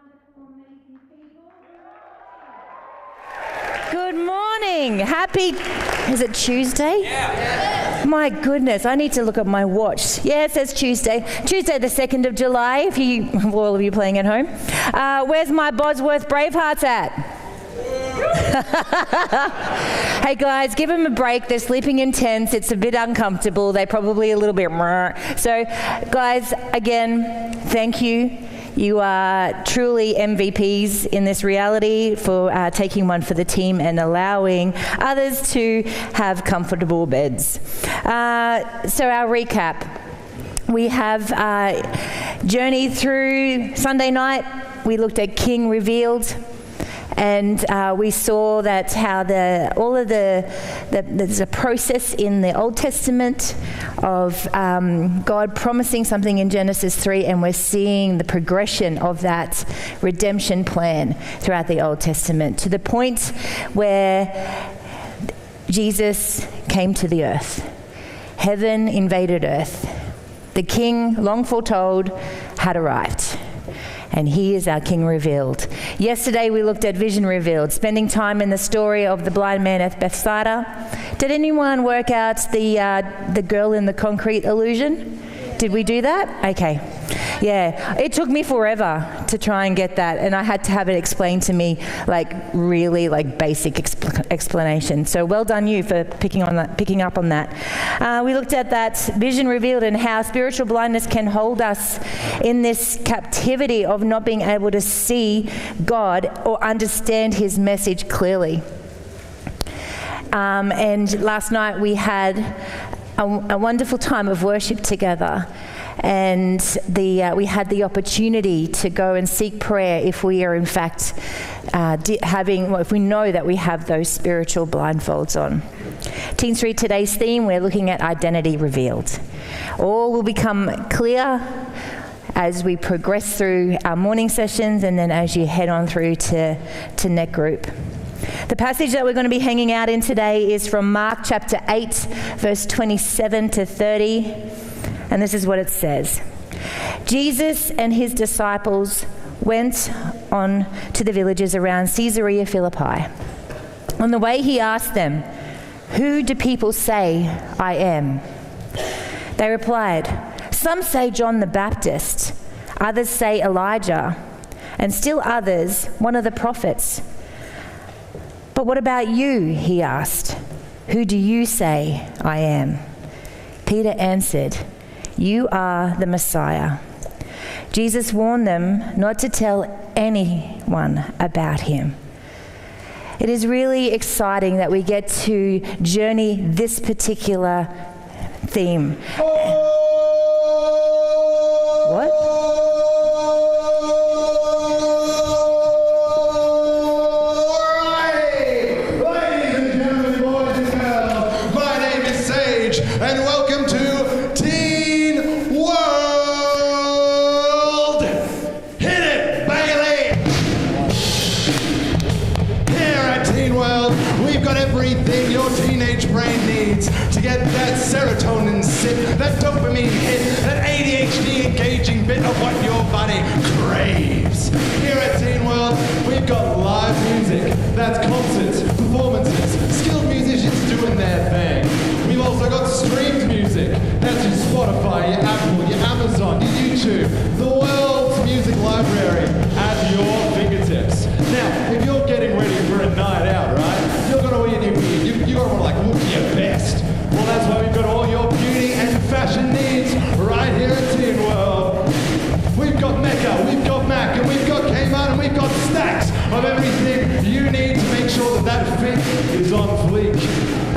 wonderful, amazing people. Good morning. Is it Tuesday? Yeah. My goodness, I need to look at my watch. Yeah, it says Tuesday. Tuesday the 2nd of July, all of you playing at home. Where's my Bosworth Bravehearts at? Hey guys, give them a break. They're sleeping in tents. It's a bit uncomfortable. They're probably a little bit... So, guys, again, thank you. You are truly MVPs in this reality for taking one for the team and allowing others to have comfortable beds. So our recap. We have journeyed through Sunday night. We looked at King Revealed. And we saw that how there's a process in the Old Testament of God promising something in Genesis 3, and we're seeing the progression of that redemption plan throughout the Old Testament to the point where Jesus came to the earth. Heaven invaded earth. The King, long foretold, had arrived. And he is our King revealed. Yesterday we looked at Vision Revealed, spending time in the story of the blind man at Bethsaida. Did anyone work out the girl in the concrete illusion? Did we do that? Okay. Yeah, it took me forever to try and get that, and I had to have it explained to me, really basic explanation. So well done you for picking up on that. We looked at that Vision Revealed and how spiritual blindness can hold us in this captivity of not being able to see God or understand his message clearly. And last night we had a wonderful time of worship together. And we had the opportunity to go and seek prayer if we are in fact if we know that we have those spiritual blindfolds on. TeenStreet today's theme, we're looking at identity revealed. All will become clear as we progress through our morning sessions and then as you head on through to Net Group. The passage that we're going to be hanging out in today is from Mark chapter 8, verse 27 to 30. And this is what it says. Jesus and his disciples went on to the villages around Caesarea Philippi. On the way he asked them, "Who do people say I am?" They replied, "Some say John the Baptist, others say Elijah, and still others one of the prophets." "But what about you?" he asked. "Who do you say I am?" Peter answered, "You are the Messiah." Jesus warned them not to tell anyone about him. It is really exciting that we get to journey this particular theme. What? To get that serotonin sip, that dopamine hit, that ADHD engaging bit of what your body craves. Here at Teen World, we've got live music. That's concerts, performances, skilled musicians doing their thing. We've also got streamed music. That's your Spotify, your Apple, your Amazon, your YouTube, the world's music library at your fingertips. Now, if you're getting ready for a night out, right, you're going to wear your new gear. You're going to want to look your best. Well, that's why we've got all your beauty and fashion needs right here at Teen World. We've got Mecca, we've got Mac, and we've got Kmart, and we've got stacks of everything you need to make sure that fit is on fleek.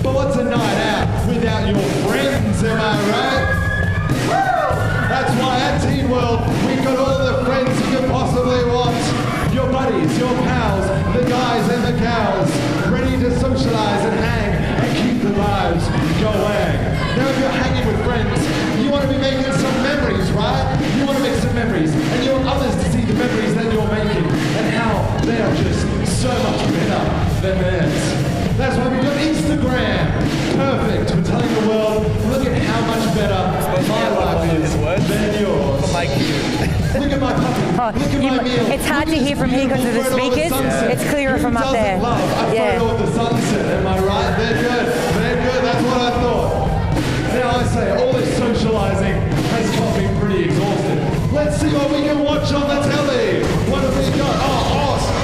But what's a night out without your friends, am I right? That's why at Teen World, we've got all the friends you could possibly want. Your buddies, your pals, the guys and the gals, ready to socialize and hang and keep the vibes going. Now if you're hanging with friends, you want to be making some memories, right? You want to make some memories, and you want others to see the memories that you're making and how they are just so much better than theirs. That's why we've got Instagram. Perfect for telling the world, look at how much better my life is than yours. like you. Look at my puppy. Look at my meal. It's hard to hear from here because of the speakers. It's clearer from up there. Love a photo of the sunset, am I right? They're good. They're good. That's what I thought. Now I say, all this socializing has got me pretty exhausted. Let's see what we can watch on the telly. What have we got? Oh, awesome.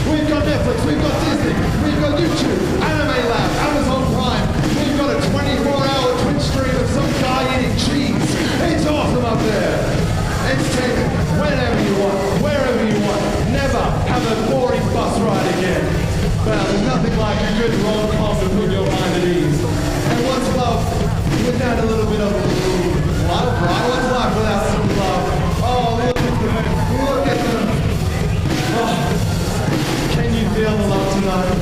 We've got Netflix, we've got Disney, we've got YouTube, Anime Lab, Amazon Prime. We've got a 24-hour Twitch stream of some guy eating cheese. It's awesome up there. Entertainment, whenever you want, wherever you want. Never have a boring bus ride again. Well, there's nothing like a good rom-com to put your mind at ease. And what's love without a little bit of love, right? What's life without some love? Oh, look at them. Look at them. Oh, can you feel the love tonight?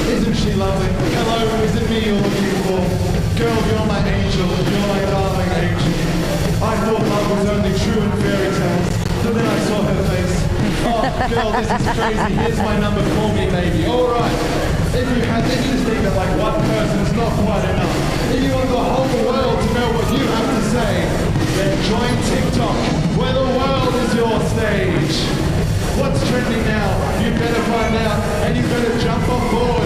Isn't she lovely? Hello, is it me you're looking for? Girl, you're my angel. You're my darling angel. I thought love was only true in fairy tales, but then I saw her face. Oh, girl, this is crazy. Here's my number. Call me, baby. All right. If you just think that like one person is not quite enough, if you want the whole world to know what you have to say, then join TikTok, where the world is your stage. What's trending now? You better find out, and you better jump on board.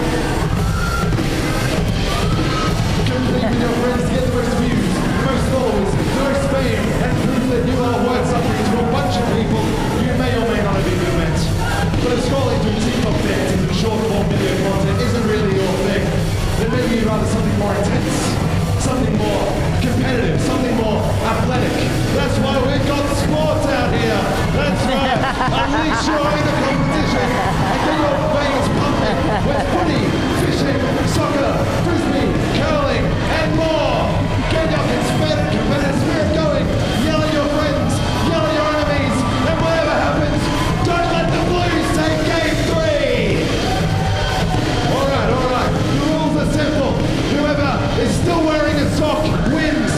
Compete with your friends to get the most views, the most followers, the most fame, and prove that you are worth something to a bunch of people you may or may not have even met. But if scrolling through TikTok dances and short-form video content isn't really your thing, then maybe you'd rather something more intense, something more competitive, something more athletic. That's why we've got sports out here. That's right. Unleash your inner competition and get your veins pumping with footy, fishing, soccer, frisbee, curling, and more. Get your competitive spirit going. Yell at your friends, yell at your enemies, and whatever happens, don't let the Blues take game 3. All right. The rules are simple. Whoever is still wearing a sock wins.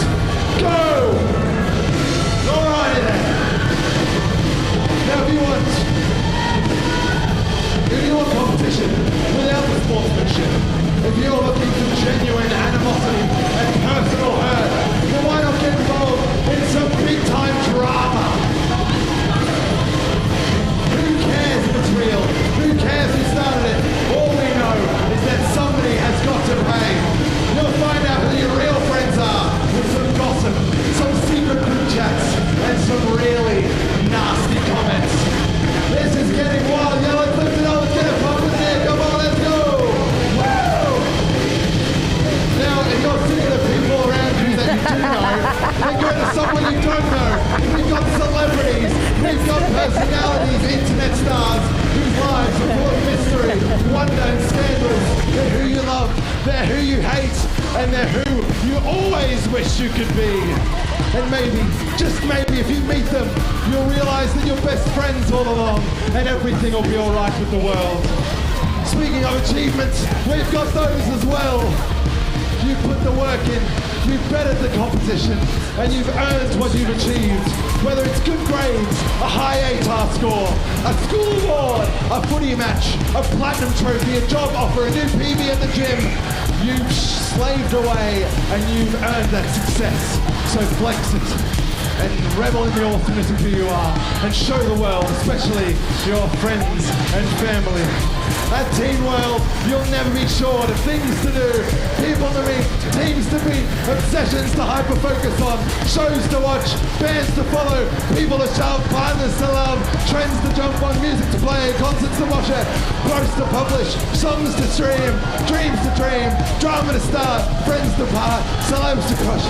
Go! Alrighty then. Now if you want competition without the sportsmanship, if you're looking for genuine animosity and personal hurt, then why not get involved in some big-time drama? Who cares if it's real? Who cares who started it? All we know is that somebody has got to pay. You'll find out who your real friends are with some gossip, some secret group chats, and some really nasty comments. This is getting wild. Yeah, let's lift it up. Let's get it pumping in here. Come on, let's go. Woo! Now, if you're sick of the people around you that you do know, then go to someone you don't know. We've got celebrities. We've got personalities, internet stars, whose lives are full of mystery, wonder, and scandals. They're who you love, they're who you hate, and they're who you always wish you could be. And maybe, just maybe, if you meet them, you'll realize that you're best friends all along, and everything will be all right with the world. Speaking of achievements, we've got those as well. You put the work in, you've bettered the competition, and you've earned what you've achieved. Whether it's good grades, a high ATAR score, a school award, a footy match, a platinum trophy, a job offer, a new PB at the gym, you've slaved away and you've earned that success. So flex it and revel in the awesomeness of who you are and show the world, especially your friends and family. At Teen World, you'll never be short of things to do, people to meet, teams to beat, obsessions to hyper-focus on, shows to watch, bands to follow, people to shove, partners to love, trends to jump on, music to play, concerts to watch it, posts to publish, songs to stream, dreams to dream, drama to start, friends to part, celebs to crush.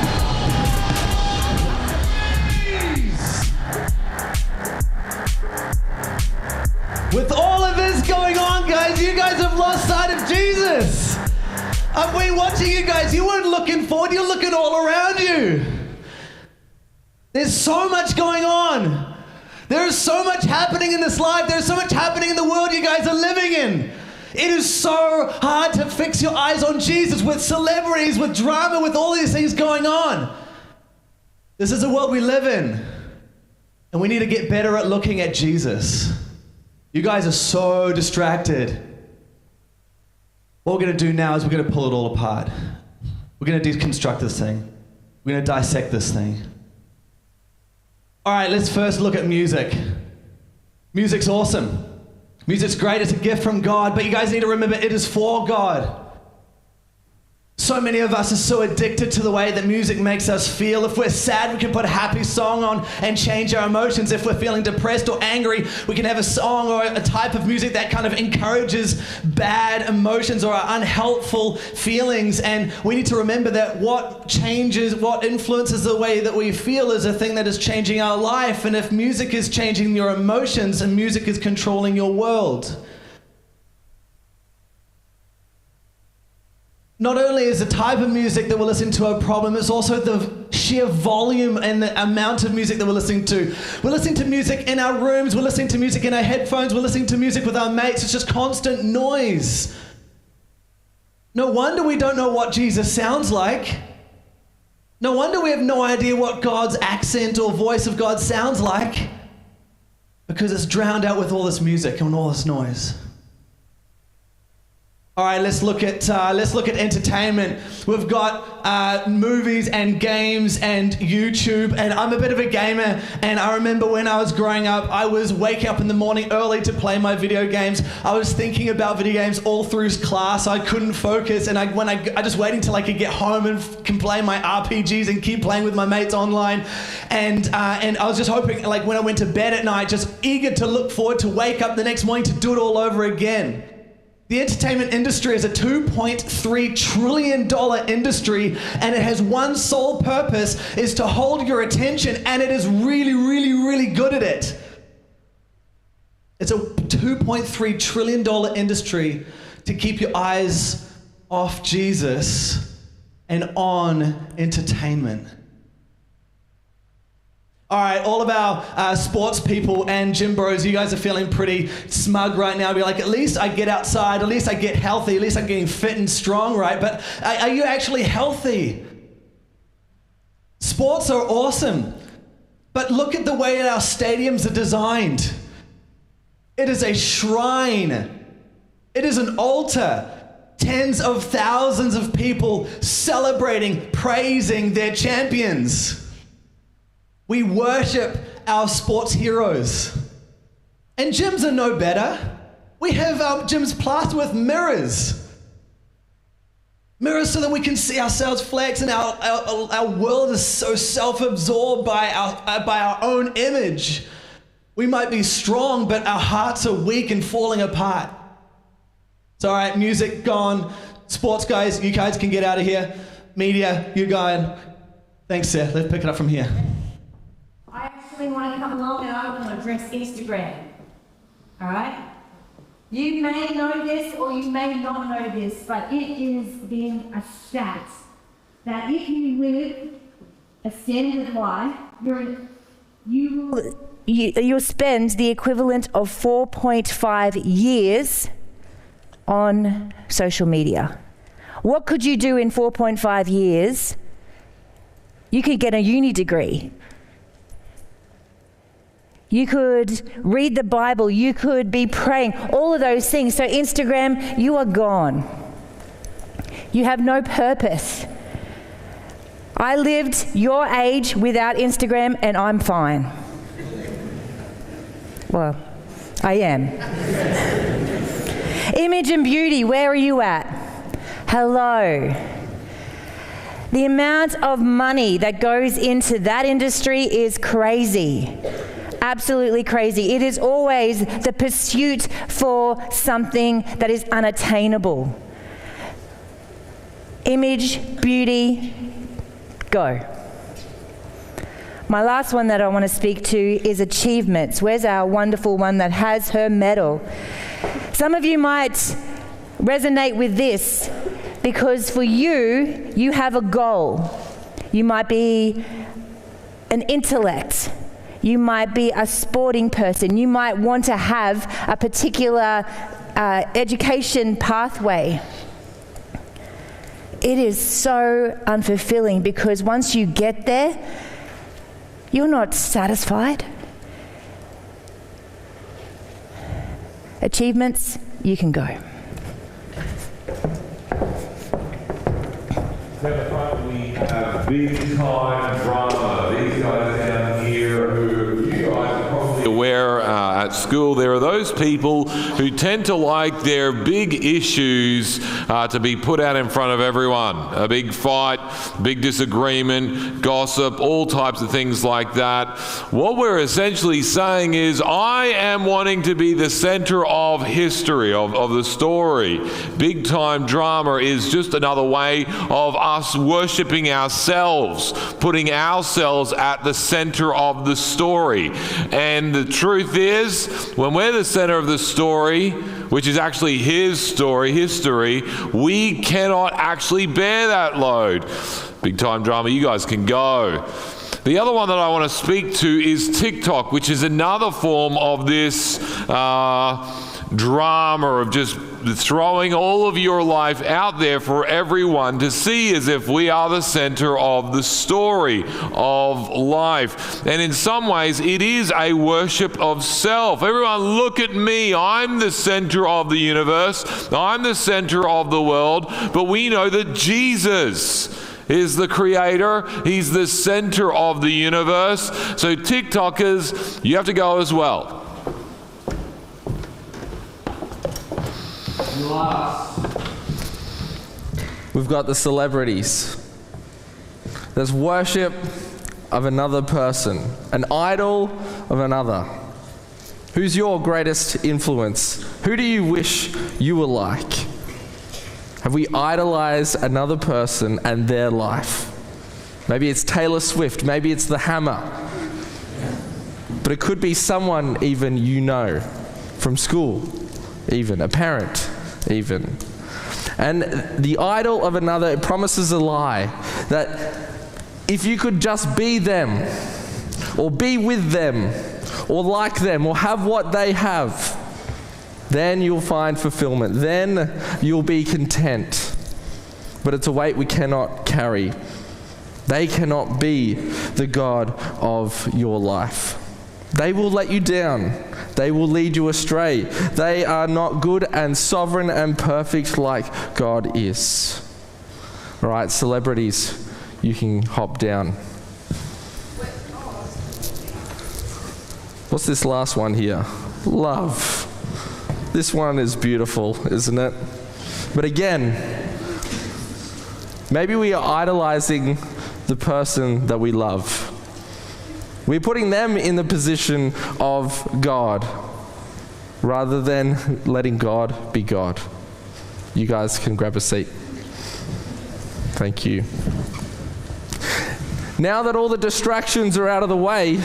With all of this going on, guys, you guys have lost sight of Jesus. I've been watching you guys. You weren't looking forward. You're looking all around you. There's so much going on. There is so much happening in this life. There's so much happening in the world you guys are living in. It is so hard to fix your eyes on Jesus with celebrities, with drama, with all these things going on. This is the world we live in. And we need to get better at looking at Jesus. You guys are so distracted. What we're going to do now is we're going to pull it all apart. We're going to deconstruct this thing. We're going to dissect this thing. All right, let's first look at music. Music's awesome. Music's great. It's a gift from God, but you guys need to remember it is for God. So many of us are so addicted to the way that music makes us feel. If we're sad, we can put a happy song on and change our emotions. If we're feeling depressed or angry, we can have a song or a type of music that kind of encourages bad emotions or unhelpful feelings. And we need to remember that what influences the way that we feel is a thing that is changing our life. And if music is changing your emotions and music is controlling your world, not only is the type of music that we're listening to a problem, it's also the sheer volume and the amount of music that we're listening to. We're listening to music in our rooms, we're listening to music in our headphones, we're listening to music with our mates. It's just constant noise. No wonder we don't know what Jesus sounds like. No wonder we have no idea what God's accent or voice of God sounds like, because it's drowned out with all this music and all this noise. All right, let's look at entertainment. We've got movies and games and YouTube, and I'm a bit of a gamer, and I remember when I was growing up, I was waking up in the morning early to play my video games. I was thinking about video games all through class. I couldn't focus, and I just waiting till I could get home and can play my RPGs and keep playing with my mates online, and I was just hoping, like when I went to bed at night, just eager to look forward to wake up the next morning to do it all over again. The entertainment industry is a $2.3 trillion industry, and it has one sole purpose, is to hold your attention, and it is really, really, really good at it. It's a $2.3 trillion industry to keep your eyes off Jesus and on entertainment. All right, all of our sports people and gym bros, you guys are feeling pretty smug right now. Be like, at least I get outside, at least I get healthy, at least I'm getting fit and strong, right? But are you actually healthy? Sports are awesome, but look at the way our stadiums are designed. It is a shrine. It is an altar. Tens of thousands of people celebrating, praising their champions. We worship our sports heroes. And gyms are no better. We have our gyms plastered with mirrors. Mirrors so that we can see ourselves flex, and our world is so self-absorbed by our own image. We might be strong, but our hearts are weak and falling apart. It's all right, music gone. Sports guys, you guys can get out of here. Media, you guys. Thanks, Seth. Let's pick it up from here. I actually want to come along and I want to address Instagram. All right? You may know this or you may not know this, but it is been a stat that if you live a standard life, you'll spend the equivalent of 4.5 years on social media. What could you do in 4.5 years? You could get a uni degree. You could read the Bible. You could be praying. All of those things. So Instagram, you are gone. You have no purpose. I lived your age without Instagram and I'm fine. Well, I am. Image and beauty, where are you at? Hello. The amount of money that goes into that industry is crazy. Absolutely crazy. It is always the pursuit for something that is unattainable. Image, beauty, go. My last one that I want to speak to is achievements. Where's our wonderful one that has her medal? Some of you might resonate with this because for you, you have a goal. You might be an intellect. You might be a sporting person. You might want to have a particular education pathway. It is so unfulfilling because once you get there, you're not satisfied. Achievements, you can go. At the front we have big time drama. These guys down here who school, there are those people who tend to like their big issues to be put out in front of everyone. A big fight, big disagreement, gossip, all types of things like that. What we're essentially saying is, I am wanting to be the center of history, of the story. Big time drama is just another way of us worshiping ourselves, putting ourselves at the center of the story. And the truth is, when we're the center of the story, which is actually his story, history, we cannot actually bear that load. Big time drama, you guys can go. The other one that I want to speak to is TikTok, which is another form of this drama of just throwing all of your life out there for everyone to see, as if we are the center of the story of life. And in some ways, it is a worship of self. Everyone, look at me. I'm the center of the universe. I'm the center of the world. But we know that Jesus is the creator. He's the center of the universe. So TikTokers, you have to go as well. We've got the celebrities. There's worship of another person, an idol of another. Who's your greatest influence? Who do you wish you were like? Have we idolized another person and their life? Maybe it's Taylor Swift, maybe it's the Hammer. But it could be someone even you know from school, even a parent, even. And the idol of another, it promises a lie, that if you could just be them, or be with them, or like them, or have what they have, then you'll find fulfillment. Then you'll be content. But it's a weight we cannot carry. They cannot be the God of your life. They will let you down. They will lead you astray. They are not good and sovereign and perfect like God is. All right, celebrities, you can hop down. What's this last one here? Love. This one is beautiful, isn't it? But again, maybe we are idolizing the person that we love. We're putting them in the position of God rather than letting God be God. You guys can grab a seat. Thank you. Now that all the distractions are out of the way,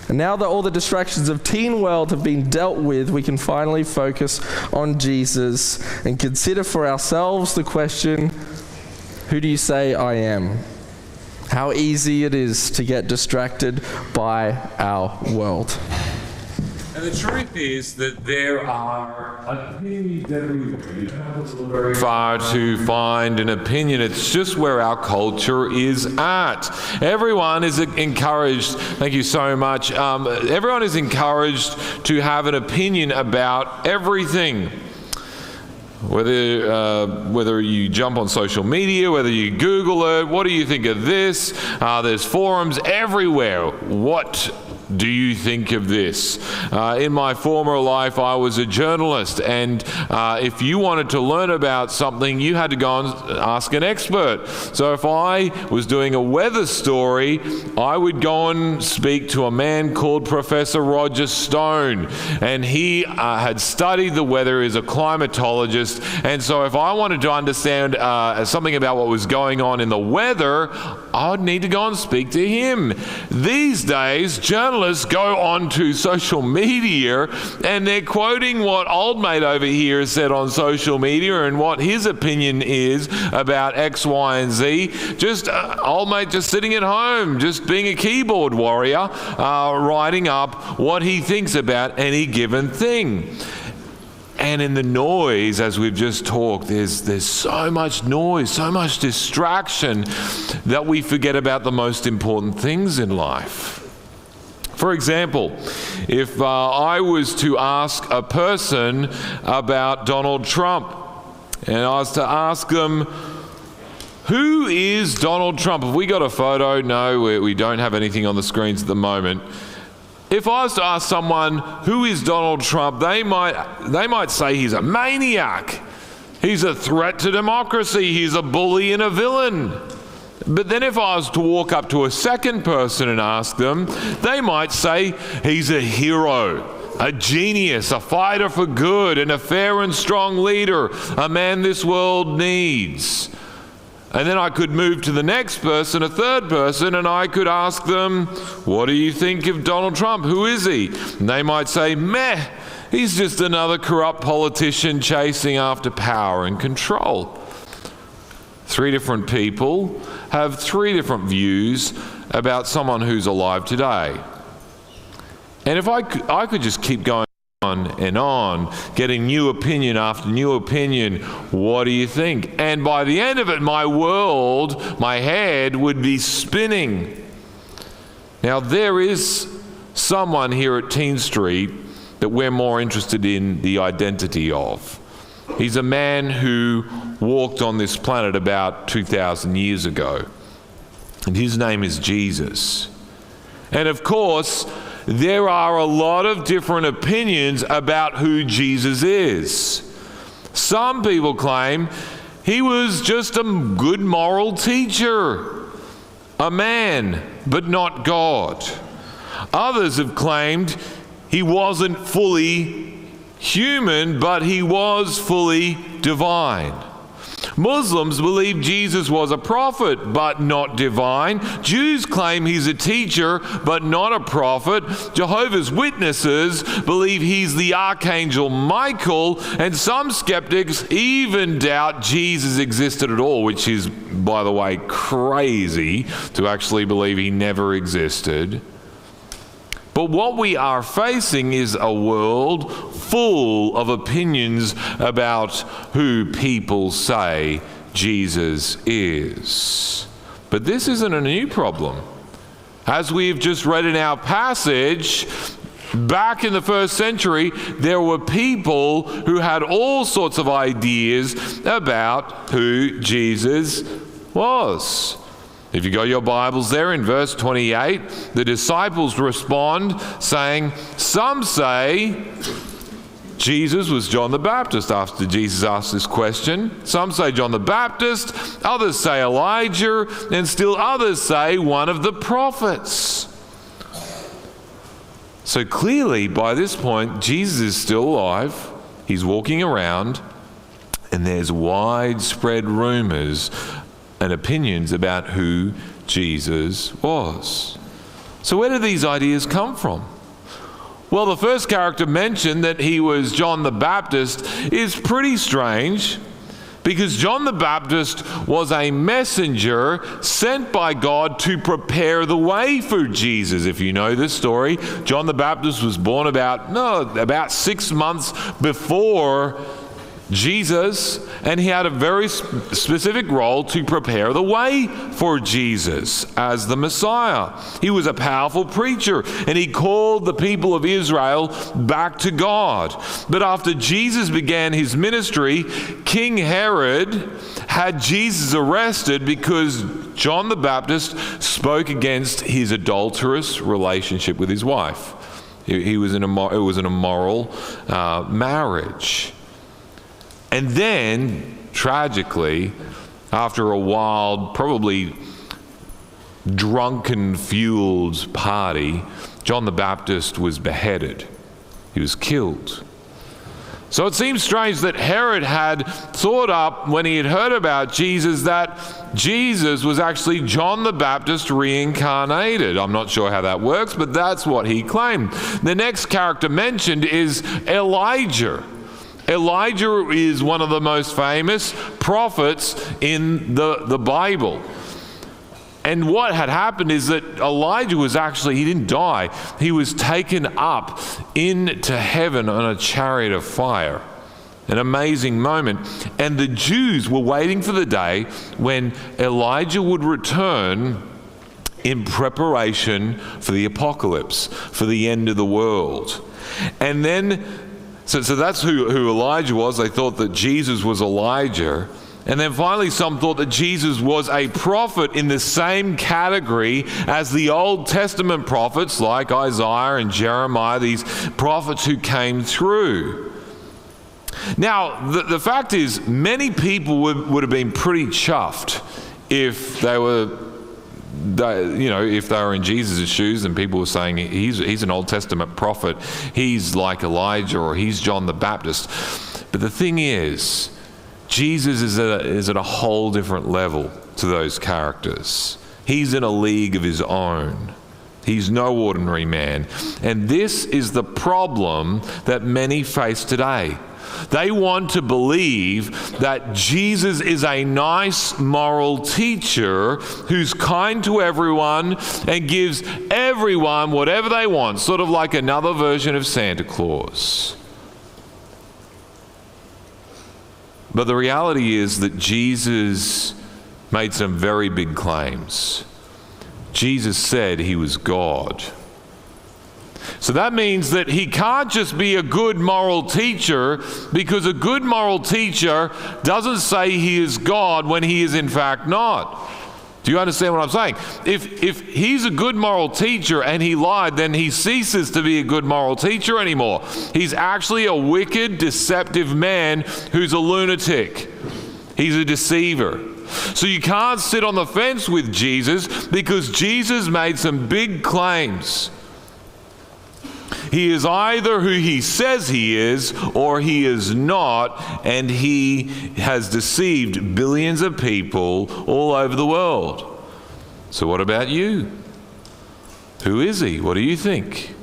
and now that all the distractions of teen world have been dealt with, we can finally focus on Jesus and consider for ourselves the question, who do you say I am? How easy it is to get distracted by our world. And the truth is that there are opinions everywhere. You don't have to look very far to find an opinion. It's just where our culture is at. Everyone is encouraged, thank you so much, everyone is encouraged to have an opinion about everything. Whether you jump on social media, whether you Google it, what do you think of this? There's forums everywhere. What do you think of this? In my former life, I was a journalist, and if you wanted to learn about something, you had to go and ask an expert. So if I was doing a weather story, I would go and speak to a man called Professor Roger Stone, and he had studied the weather, is a climatologist, and so if I wanted to understand something about what was going on in the weather, I would need to go and speak to him. These days, journalists go onto social media and they're quoting what old mate over here has said on social media and what his opinion is about X, Y, and Z. Just old mate just sitting at home, just being a keyboard warrior, writing up what he thinks about any given thing. And in the noise, as we've just talked, there's so much noise, so much distraction that we forget about the most important things in life. For example, if I was to ask a person about Donald Trump, and I was to ask them, who is Donald Trump? Have we got a photo? No, we don't have anything on the screens at the moment. if I was to ask someone, who is Donald Trump, they might say he's a maniac. He's a threat to democracy. He's a bully and a villain. But then if I was to walk up to a second person and ask them, they might say he's a hero, a genius, a fighter for good, and a fair and strong leader, a man this world needs. And then I could move to the next person, a third person, and I could ask them, what do you think of Donald Trump? Who is he? And they might say, meh, he's just another corrupt politician chasing after power and control. 3 different people have 3 different views about someone who's alive today. And if I could just keep going on and on, getting new opinion after new opinion, what do you think? And by the end of it, my world, my head would be spinning. Now, there is someone here at TeenStreet that we're more interested in the identity of. He's a man who walked on this planet about 2,000 years ago. And his name is Jesus. And of course, there are a lot of different opinions about who Jesus is. Some people claim he was just a good moral teacher, a man, but not God. Others have claimed he wasn't fully human, but he was fully divine. Muslims believe Jesus was a prophet, but not divine. Jews claim he's a teacher, but not a prophet. Jehovah's Witnesses believe he's the Archangel Michael, and some skeptics even doubt Jesus existed at all, which is, by the way, crazy to actually believe he never existed. But what we are facing is a world full of opinions about who people say Jesus is. But this isn't a new problem. As we've just read in our passage, back in the first century, there were people who had all sorts of ideas about who Jesus was. If you got your Bibles there, in verse 28, the disciples respond saying, some say Jesus was John the Baptist after Jesus asked this question. Some say John the Baptist, others say Elijah, and still others say one of the prophets. So clearly, by this point, Jesus is still alive. He's walking around, and there's widespread rumors and opinions about who Jesus was. So where did these ideas come from? Well, the first character mentioned that he was John the Baptist is pretty strange, because John the Baptist was a messenger sent by God to prepare the way for Jesus. If you know this story, John the Baptist was born about 6 months before Jesus, and he had a very specific role to prepare the way for Jesus as the Messiah. He was a powerful preacher, and he called the people of Israel back to God. But after Jesus began his ministry, King Herod had Jesus arrested because John the Baptist spoke against his adulterous relationship with his wife. It was an immoral marriage. And then, tragically, after a wild, probably drunken, fueled party, John the Baptist was beheaded. He was killed. So it seems strange that Herod had thought up, when he had heard about Jesus, that Jesus was actually John the Baptist reincarnated. I'm not sure how that works, but that's what he claimed. The next character mentioned is Elijah. Elijah is one of the most famous prophets in the Bible. And what had happened is that Elijah was actually, he didn't die. He was taken up into heaven on a chariot of fire. An amazing moment. And the Jews were waiting for the day when Elijah would return in preparation for the apocalypse, for the end of the world. And then So that's who Elijah was. They thought that Jesus was Elijah. And then finally, some thought that Jesus was a prophet in the same category as the Old Testament prophets like Isaiah and Jeremiah, these prophets who came through. Now, the fact is, many people would have been pretty chuffed if they were, if they were in Jesus' shoes and people were saying he's an Old Testament prophet, he's like Elijah or he's John the Baptist. But the thing is, Jesus is at a whole different level to those characters. He's in a league of his own. He's no ordinary man. And this is the problem that many face today. They want to believe that Jesus is a nice moral teacher who's kind to everyone and gives everyone whatever they want, sort of like another version of Santa Claus. But the reality is that Jesus made some very big claims. Jesus said he was God. So that means that he can't just be a good moral teacher, because a good moral teacher doesn't say he is God when he is in fact not. Do you understand what I'm saying? If he's a good moral teacher and he lied, then he ceases to be a good moral teacher anymore. He's actually a wicked, deceptive man who's a lunatic. He's a deceiver. So you can't sit on the fence with Jesus, because Jesus made some big claims. He is either who he says he is or he is not, and he has deceived billions of people all over the world. So what about you? Who is he? What do you think?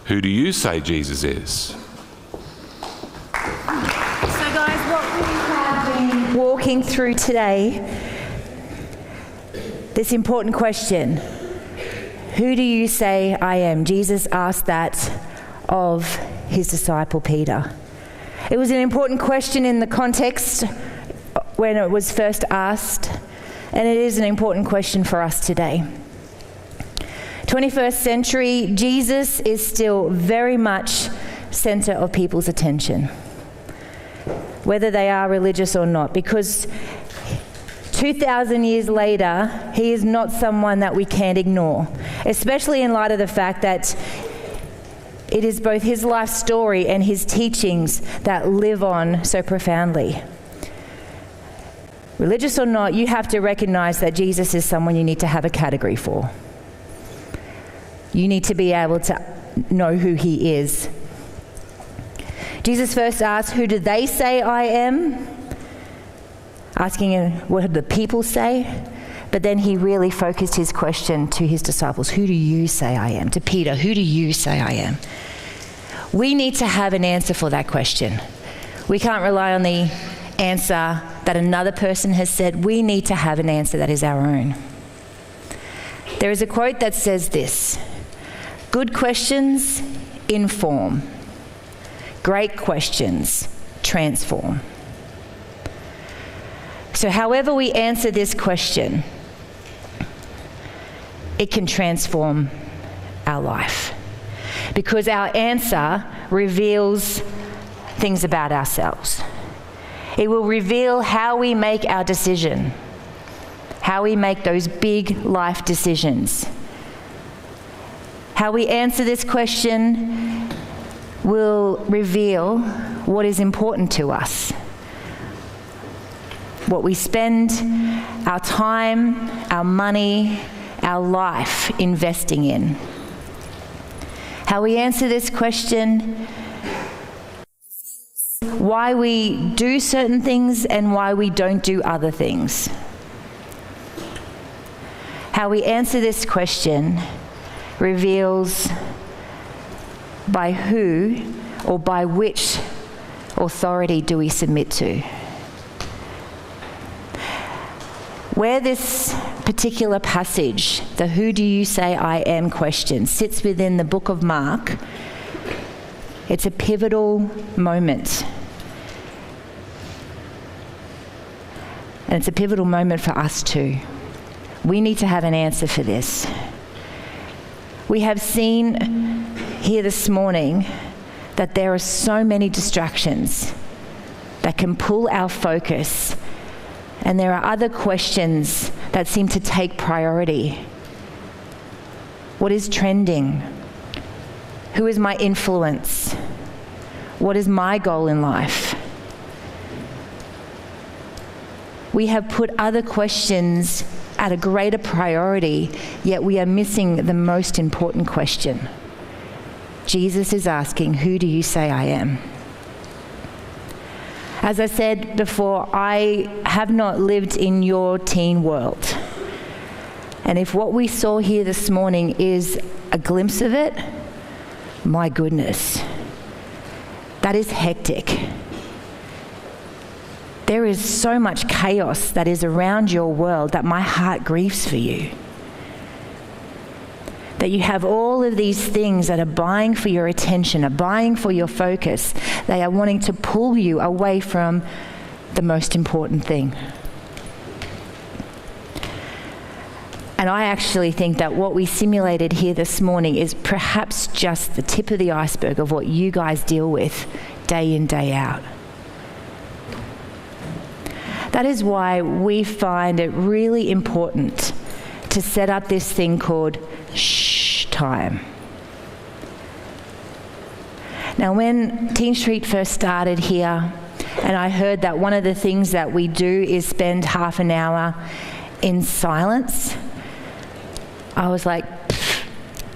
Who do you say Jesus is? So guys, what we have been walking through today, this important question: who do you say I am? Jesus asked that of his disciple Peter. It was an important question in the context when it was first asked, and it is an important question for us today. 21st century, Jesus is still very much center of people's attention, whether they are religious or not, because 2,000 years later, he is not someone that we can't ignore, especially in light of the fact that it is both his life story and his teachings that live on so profoundly. Religious or not, you have to recognize that Jesus is someone you need to have a category for. You need to be able to know who he is. Jesus first asked, who do they say I am? Asking him, what did the people say? But then he really focused his question to his disciples. Who do you say I am? To Peter, who do you say I am? We need to have an answer for that question. We can't rely on the answer that another person has said. We need to have an answer that is our own. There is a quote that says this: good questions inform. Great questions transform. So however we answer this question, it can transform our life, because our answer reveals things about ourselves. It will reveal how we make our decision, how we make those big life decisions. How we answer this question will reveal what is important to us, what we spend our time, our money, our life investing in. How we answer this question, why we do certain things and why we don't do other things. How we answer this question reveals by who or by which authority do we submit to. Where this particular passage, the who do you say I am question, sits within the book of Mark, it's a pivotal moment. And it's a pivotal moment for us too. We need to have an answer for this. We have seen here this morning that there are so many distractions that can pull our focus And there are other questions that seem to take priority. What is trending? Who is my influence? What is my goal in life? We have put other questions at a greater priority, yet we are missing the most important question. Jesus is asking, who do you say I am? As I said before, I have not lived in your teen world. And if what we saw here this morning is a glimpse of it, my goodness, that is hectic. There is so much chaos that is around your world that my heart grieves for you. That you have all of these things that are vying for your attention, are vying for your focus. They are wanting to pull you away from the most important thing. And I actually think that what we simulated here this morning is perhaps just the tip of the iceberg of what you guys deal with day in, day out. That is why we find it really important to set up this thing called shh time. Now, when TeenStreet first started here, and I heard that one of the things that we do is spend half an hour in silence, I was like,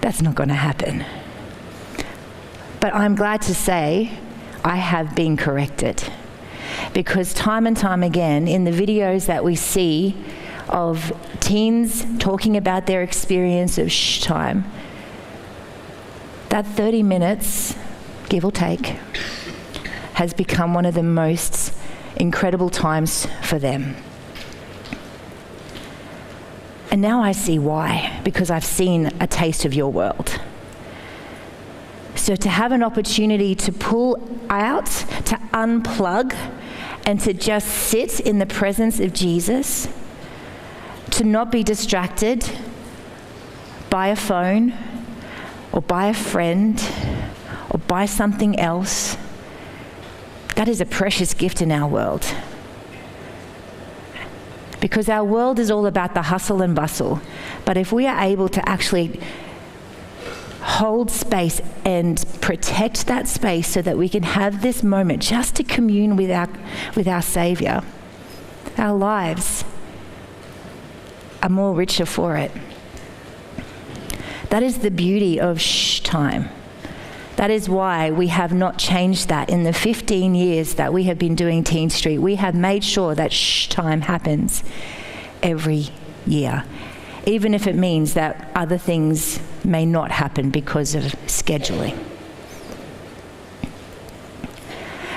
that's not going to happen. But I'm glad to say I have been corrected. Because time and time again, in the videos that we see of teens talking about their experience of shh time, that 30 minutes, give or take, has become one of the most incredible times for them. And now I see why, because I've seen a taste of your world. So to have an opportunity to pull out, to unplug, and to just sit in the presence of Jesus, to not be distracted by a phone or by a friend or by something else, that is a precious gift in our world. Because our world is all about the hustle and bustle. But if we are able to actually hold space and protect that space so that we can have this moment just to commune with our Saviour, our lives are more richer for it. That is the beauty of shh time. That is why we have not changed that in the 15 years that we have been doing TeenStreet. We have made sure that shh time happens every year, even if it means that other things may not happen because of scheduling.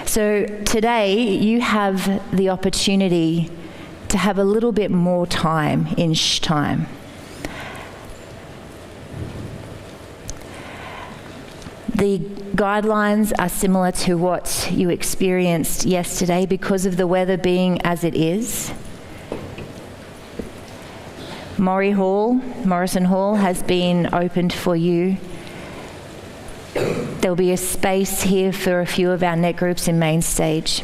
So today you have the opportunity to have a little bit more time in shh time. The guidelines are similar to what you experienced yesterday because of the weather being as it is. Morrison Hall has been opened for you. There'll be a space here for a few of our net groups in main stage.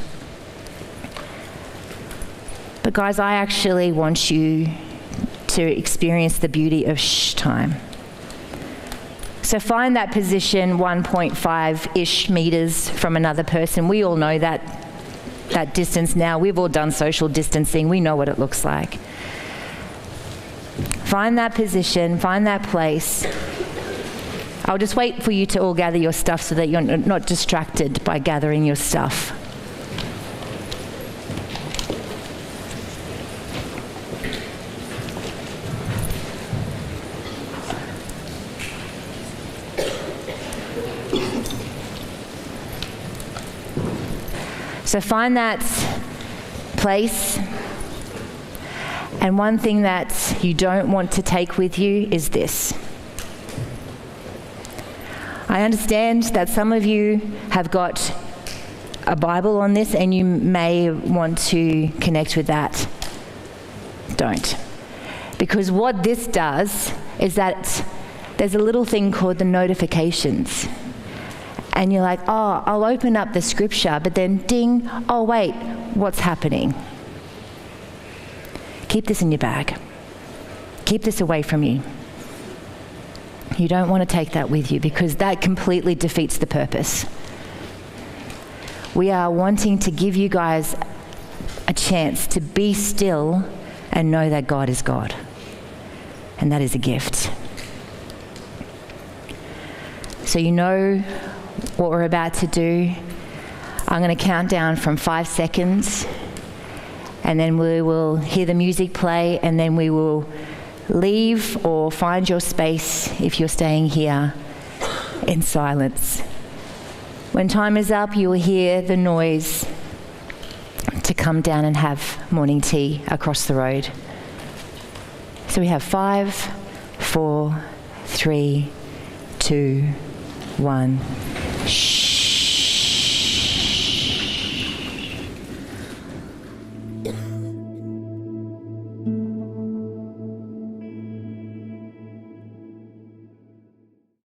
But guys, I actually want you to experience the beauty of shh time. So find that position 1.5-ish meters from another person. We all know that distance now. We've all done social distancing. We know what it looks like. Find that position, find that place. I'll just wait for you to all gather your stuff so that you're not distracted by gathering your stuff. So find that place. And one thing that you don't want to take with you is this. I understand that some of you have got a Bible on this and you may want to connect with that. Don't. Because what this does is that there's a little thing called the notifications. And you're like, oh, I'll open up the scripture, but then ding, oh wait, what's happening? keep this in your bag. Keep this away from you. You don't want to take that with you because that completely defeats the purpose. We are wanting to give you guys a chance to be still and know that God is God. And that is a gift. So you know what we're about to do. I'm going to count down from 5 seconds, and then we will hear the music play, and then we will leave or find your space if you're staying here in silence. When time is up, you will hear the noise to come down and have morning tea across the road. So we have 5, 4, 3, 2, 1. Shh.